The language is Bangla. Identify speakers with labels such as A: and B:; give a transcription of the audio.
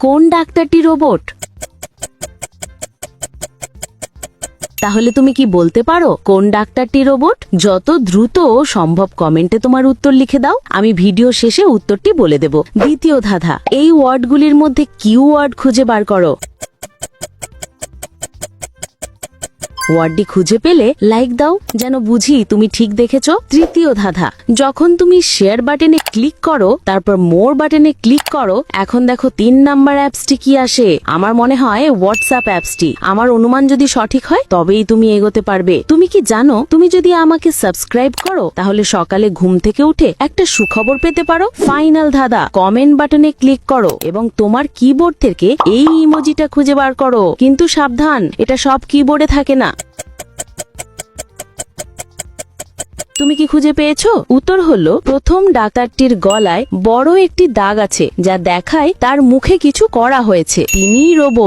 A: কোন ডাক্তারটি রোবট? তাহলে তুমি কি বলতে পারো কোন ডাক্তারটি রোবট? যত দ্রুত সম্ভব কমেন্টে তোমার উত্তর লিখে দাও, আমি ভিডিও শেষে উত্তরটি বলে দেব। দ্বিতীয় ধাঁধা, এই ওয়ার্ডগুলির মধ্যে কিওয়ার্ড খুঁজে বার করো। ওয়ার্ডটি খুঁজে পেলে লাইক দাও, যেন বুঝি তুমি ঠিক দেখেছো। তৃতীয় ধাঁধা, যখন তুমি শেয়ার বাটনে ক্লিক করো তারপর মোর বাটনে ক্লিক করো, এখন দেখো 3 নাম্বার অ্যাপসটি কি আসে? আমার মনে হয় হোয়াটসঅ্যাপ অ্যাপসটি। আমার অনুমান যদি সঠিক হয় তবেই তুমি এগোতে পারবে। তুমি কি জানো, তুমি যদি আমাকে সাবস্ক্রাইব করো তাহলে সকালে ঘুম থেকে উঠে একটা সুখবর পেতে পারো। ফাইনাল ধাঁধা, কমেন্ট বাটনে ক্লিক করো এবং তোমার কিবোর্ড থেকে এই ইমোজিটা খুঁজে বার করো। কিন্তু সাবধান, এটা সব কিবোর্ডে থাকে না। তুমি কি খুঁজে পেয়েছো? উত্তর হলো, প্রথম ডাক্তারটির গলায় বড় একটি দাগ আছে যা দেখায় তার মুখে কিছু করা হয়েছে। তিনিই রোবট।